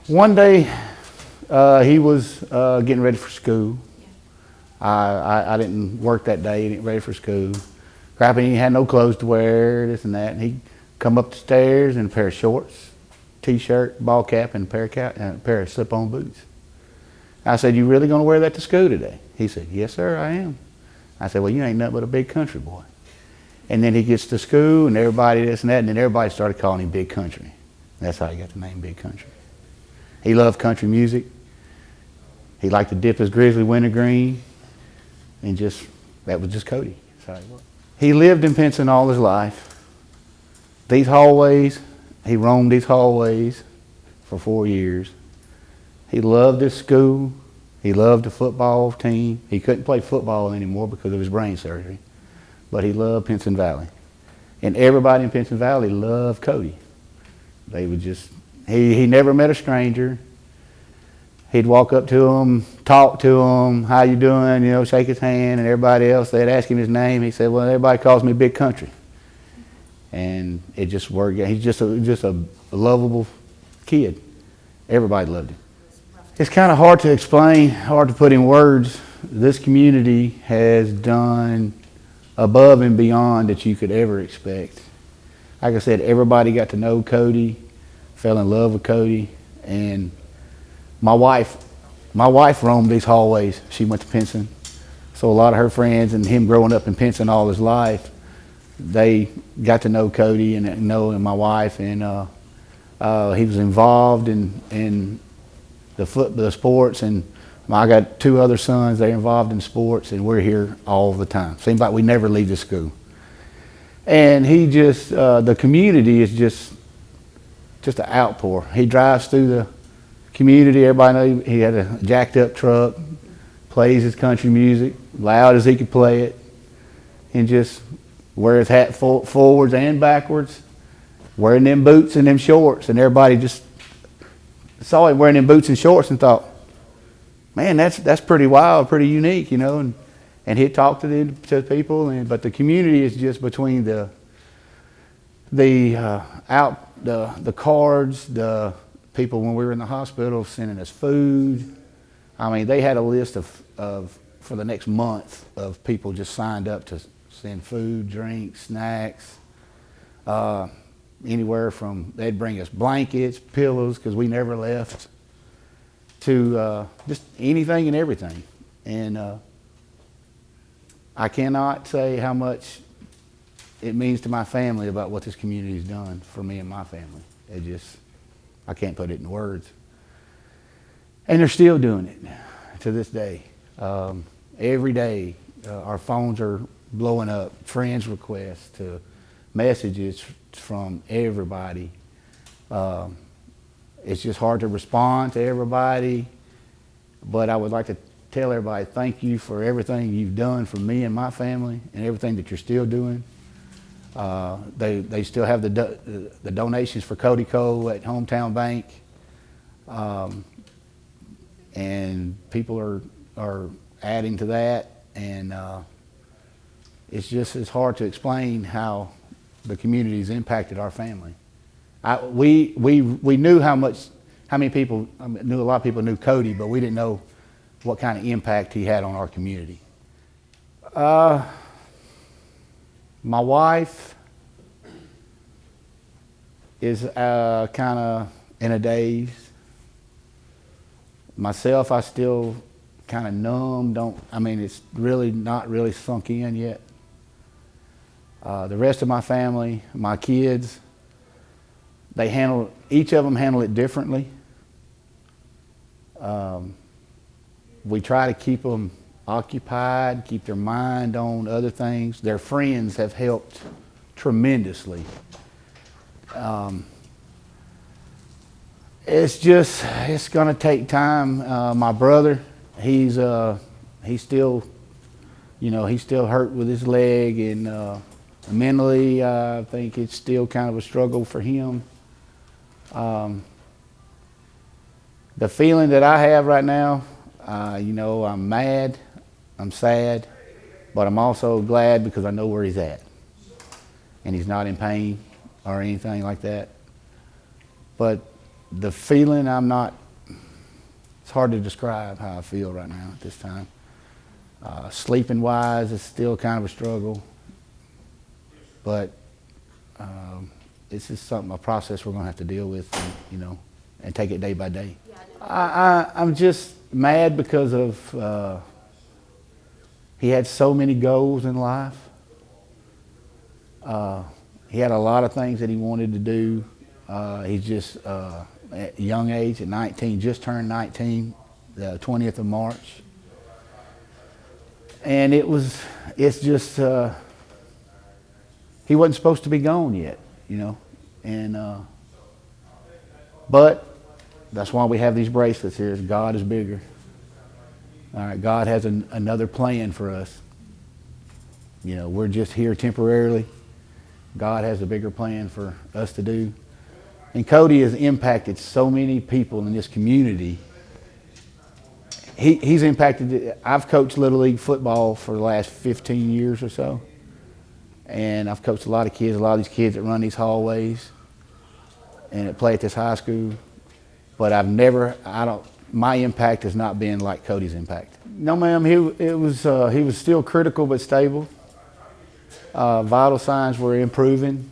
One day, he was getting ready for school. I didn't work that day, getting ready for school. Crappy, he had no clothes to wear, this and that. And he come up the stairs in a pair of shorts, t-shirt, ball cap, and a pair of slip-on boots. I said, "You really gonna wear that to school today?" He said, "Yes, sir, I am." I said, "Well, you ain't nothing but a big country boy." And then he gets to school, and everybody this and that, and then everybody started calling him Big Country. That's how he got the name Big Country. He loved country music. He liked to dip his grizzly wintergreen, and that was just Cody. That's how he was. He lived in Pinson all his life. These hallways, he roamed these hallways for 4 years. He loved his school. He loved the football team. He couldn't play football anymore because of his brain surgery, but he loved Pinson Valley. And everybody in Pinson Valley loved Cody. They would just, he never met a stranger. He'd walk up to him, talk to him, "How you doing?" Shake his hand, and everybody else, they'd ask him his name. He said, "Well, everybody calls me Big Country." And it just worked. He's just a lovable kid. Everybody loved him. It's kind of hard to explain, hard to put in words. This community has done above and beyond that you could ever expect. Like I said, everybody got to know Cody, fell in love with Cody, and my wife roamed these hallways. She went to Pinson, so a lot of her friends and him growing up in Pinson all his life, they got to know Cody and knowing my wife, and he was involved in the sports, and I got 2 other sons. They're involved in sports, and we're here all the time. Seems like we never leave the school. And he just, the community is just an outpour. He drives through the community. Everybody knows he had a jacked up truck, plays his country music loud as he could play it, and just wear his hat forwards and backwards, wearing them boots and them shorts, and everybody just saw him wearing them boots and shorts and thought, "Man, that's pretty wild, pretty unique," And he'd talk to people, but the community is just between the cards, the people when we were in the hospital sending us food. I mean, they had a list of for the next month of people just signed up to send food, drinks, snacks. Anywhere from, they'd bring us blankets, pillows, because we never left, to just anything and everything. And I cannot say how much it means to my family about what this community has done for me and my family. I can't put it in words. And they're still doing it to this day. Every day, our phones are blowing up, friends requests to messages from everybody. It's just hard to respond to everybody, but I would like to tell everybody thank you for everything you've done for me and my family, and everything that you're still doing. They still have the donations for Cody Cole at Hometown Bank, and people are adding to that, and it's hard to explain how the community's impacted our family. We knew how many people, knew a lot of people knew Cody, but we didn't know what kind of impact he had on our community. My wife is kind of in a daze. Myself, I still kind of numb. It's really not really sunk in yet. The rest of my family, my kids, each of them handle it differently. We try to keep them occupied, keep their mind on other things. Their friends have helped tremendously. It's gonna take time. My brother, he's still, he's still hurt with his leg, and mentally, I think it's still kind of a struggle for him. The feeling that I have right now, I'm mad, I'm sad, but I'm also glad because I know where he's at. And he's not in pain or anything like that. But the feeling, it's hard to describe how I feel right now at this time. Sleeping wise, it's still kind of a struggle, but it's just a process we're going to have to deal with, and take it day by day. I'm just mad because of he had so many goals in life. He had a lot of things that he wanted to do. He's just at a young age, at 19, just turned 19, the 20th of March. And it's just, he wasn't supposed to be gone yet, and, but that's why we have these bracelets here. God is bigger. All right, God has another plan for us. We're just here temporarily. God has a bigger plan for us to do. And Cody has impacted so many people in this community. He's impacted. I've coached Little League football for the last 15 years or so. And I've coached a lot of these kids that run these hallways and that play at this high school. But my impact has not been like Cody's impact. No, ma'am, he was still critical but stable. Vital signs were improving.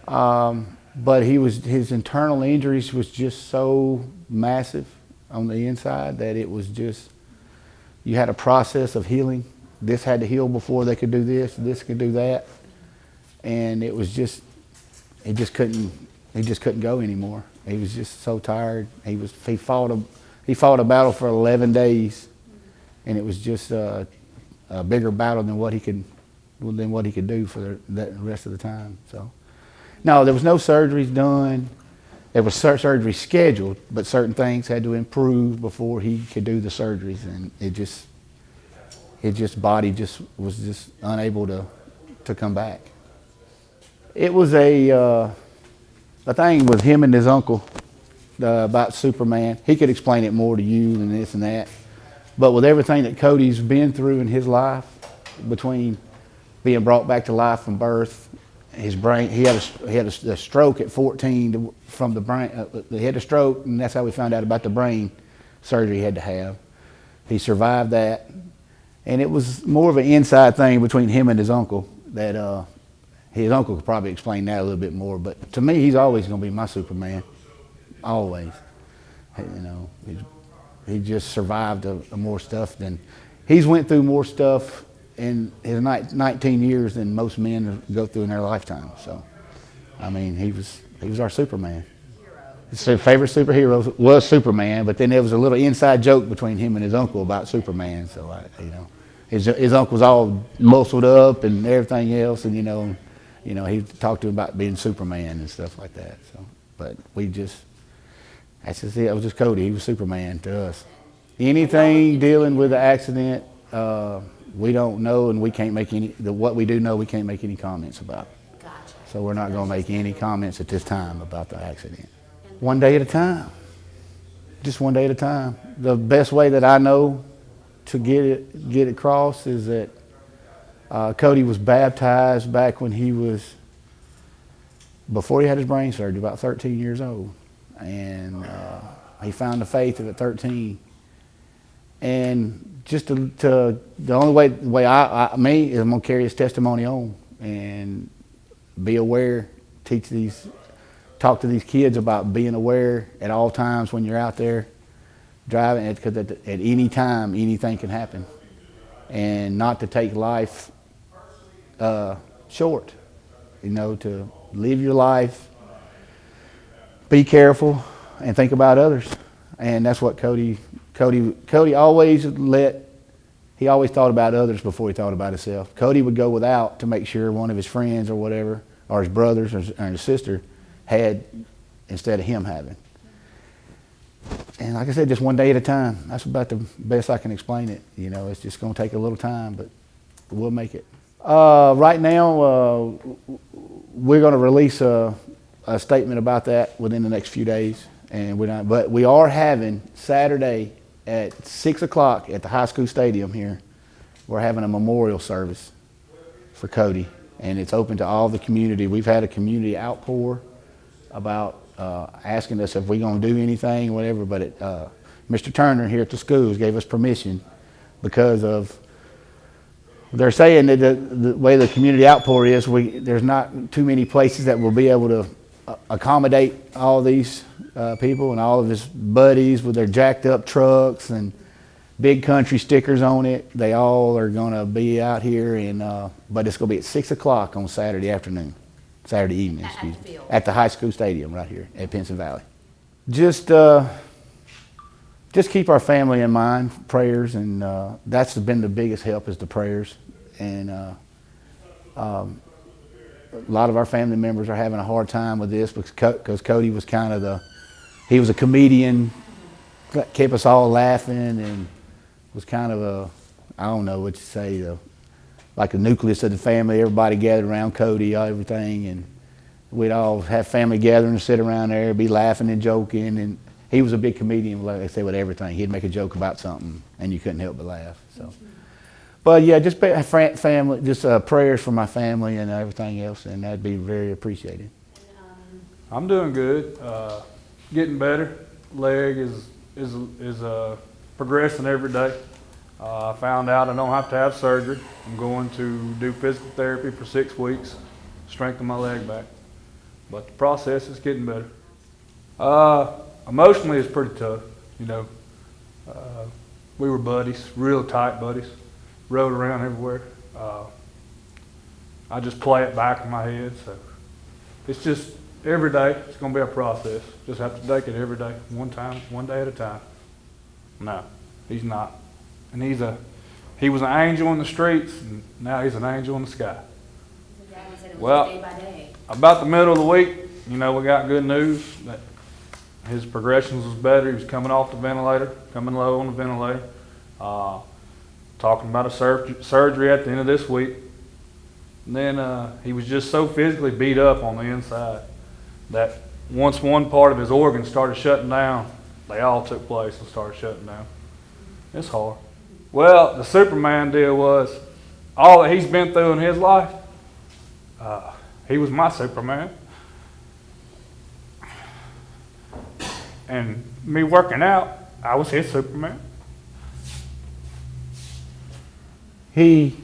But his internal injuries was just so massive on the inside that it was just, you had a process of healing. This had to heal before they could do this could do that. And it was just, he just couldn't go anymore. He was just so tired. He fought a battle for 11 days, and it was just a bigger battle than what he could do for the rest of the time. So, no, there was no surgeries done. There was surgery scheduled, but certain things had to improve before he could do the surgeries, and his body was just unable to come back. It was a thing with him and his uncle about Superman. He could explain it more to you than this and that, but with everything that Cody's been through in his life, between being brought back to life from birth, his brain, he had a stroke at 14 from the brain. He had a stroke, and that's how we found out about the brain surgery he had to have. He survived that, and it was more of an inside thing between him and his uncle that his uncle could probably explain that a little bit more. But to me, he's always going to be my Superman, always. He just survived more stuff he's went through more stuff in his 19 years than most men go through in their lifetime. So, I mean, he was our Superman. His favorite superhero was Superman, but then there was a little inside joke between him and his uncle about Superman. So, his uncle's all muscled up and everything else, and he talked to him about being Superman and stuff like that. So, but that's just it. It was just Cody. He was Superman to us. Anything dealing with the accident, we don't know, and we can't make what we do know, we can't make any comments about. Gotcha. So we're not going to make any comments at this time about the accident. One day at a time. Just one day at a time. The best way that I know to get it across is that Cody was baptized back when before he had his brain surgery, about 13 years old. And he found the faith at 13. And just the only way I'm going to carry his testimony on and be aware, talk to these kids about being aware at all times when you're out there driving, because at any time, anything can happen. And not to take life short, to live your life, be careful, and think about others. And that's what Cody always he always thought about others before he thought about himself. Cody would go without to make sure one of his friends or whatever, or his brothers or his sister had instead of him having. And like I said, just one day at a time. That's about the best I can explain it. It's just going to take a little time, but we'll make it. Right now, we're going to release a statement about that within the next few days. But we are having Saturday at 6 o'clock at the high school stadium here. We're having a memorial service for Cody, and it's open to all the community. We've had a community outpour about asking us if we're going to do anything, whatever. But Mr. Turner here at the schools gave us permission because of, they're saying that the way the community outpour is, there's not too many places that will be able to accommodate all these people and all of his buddies with their jacked up trucks and big country stickers on it. They all are going to be out here, but it's going to be at 6 o'clock on Saturday evening, at the high school stadium right here at Pinson Valley. Just keep our family in mind, prayers, and that's been the biggest help is the prayers. And a lot of our family members are having a hard time with this because Cody was kind of he was a comedian, kept us all laughing, and was kind of I don't know what you say, like the nucleus of the family. Everybody gathered around Cody, everything, and we'd all have family gatherings, sit around there, be laughing and joking. And he was a big comedian, like I say, with everything. He'd make a joke about something, and you couldn't help but laugh. So, but yeah, just family, just prayers for my family and everything else, and that'd be very appreciated. I'm doing good, getting better. Leg is progressing every day. I found out I don't have to have surgery. I'm going to do physical therapy for 6 weeks, strengthen my leg back. But the process is getting better. Emotionally, it's pretty tough. You know, we were buddies, real tight buddies. Rode around everywhere. I just play it back in my head. So it's just every day. It's going to be a process. Just have to take it every day, one day at a time. No, he's not. And he was an angel in the streets, and now he's an angel in the sky. Well, day by day. About the middle of the week, we got good news that his progressions was better. He was coming off the ventilator, coming low on the ventilator. Talking about a surgery at the end of this week. And then he was just so physically beat up on the inside that once one part of his organs started shutting down, they all took place and started shutting down. It's hard. Well, the Superman deal was all that he's been through in his life. He was my Superman. And me working out, I was his Superman. He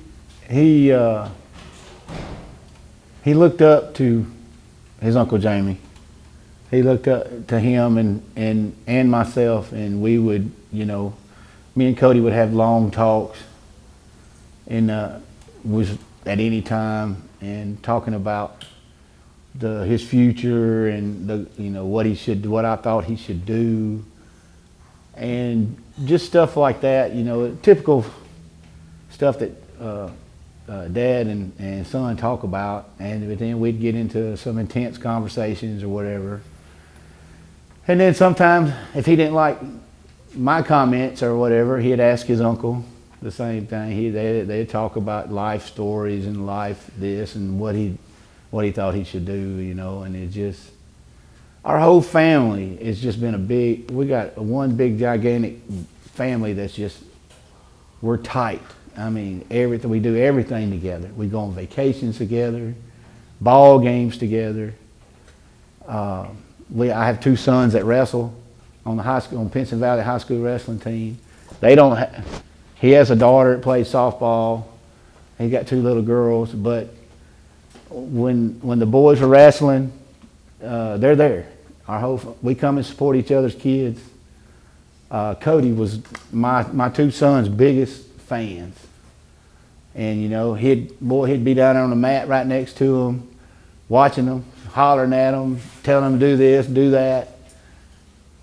looked up to his Uncle Jamie. He looked up to him and myself, and we would, me and Cody would have long talks, and was at any time and talking about his future and what I thought he should do, and just stuff like that. Typical stuff that dad and son talk about, and then we'd get into some intense conversations or whatever. And then sometimes, if he didn't like my comments or whatever, he'd ask his uncle the same thing. They'd talk about life stories and life this and what he thought he should do, and it just, our whole family has just been we got one big gigantic family that's just, we're tight. I mean, we do everything together. We go on vacations together, ball games together. I have 2 sons that wrestle on Pinson Valley High School wrestling team. He has a daughter that plays softball. He got 2 little girls, but when the boys are wrestling, they're there. We come and support each other's kids. Cody was my 2 sons' biggest fans. And he'd be down there on the mat right next to them, watching them, hollering at them, telling them to do this, do that.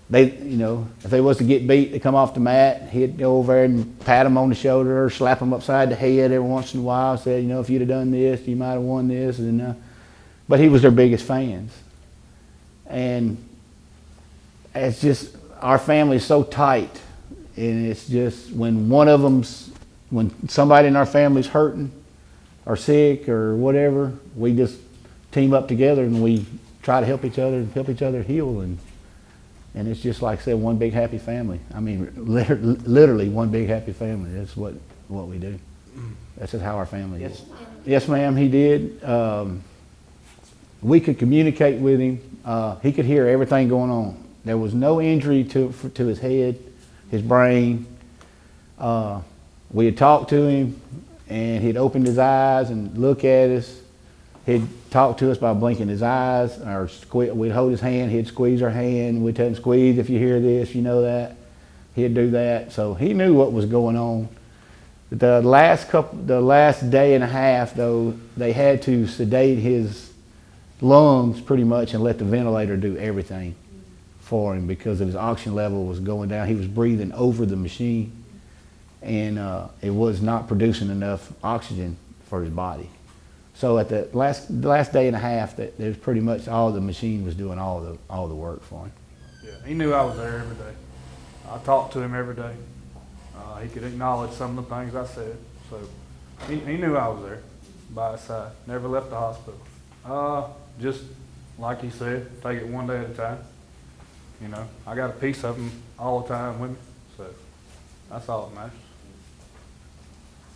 If they was to get beat, they come off the mat, he'd go over there and pat them on the shoulder or slap them upside the head every once in a while, said, if you'd have done this, you might have won this. But he was their biggest fans. And it's just, our family is so tight, and it's just when when somebody in our family's hurting or sick or whatever, we just team up together and we try to help each other heal. And it's just, like I said, one big happy family. I mean, literally one big happy family. That's what we do. That's just how our family is. Yes, ma'am, he did. we could communicate with him. He could hear everything going on. There was no injury to his head, his brain. We had talked to him, and he'd opened his eyes and look at us. He'd talk to us by blinking his eyes, or we'd hold his hand, he'd squeeze our hand. We'd tell him, squeeze if you hear this, you know that. He'd do that. So he knew what was going on. The last day and a half, though, they had to sedate his lungs pretty much and let the ventilator do everything for him because his oxygen level was going down. He was breathing over the machine, and it was not producing enough oxygen for his body. So at the last day and a half, that there's pretty much all the machine was doing all the work for him. Yeah, he knew I was there every day. I talked to him every day. He could acknowledge some of the things I said. So he knew I was there by his side. Never left the hospital. Just like he said, take it one day at a time. You know, I got a piece of him all the time with me. So that's all that matters.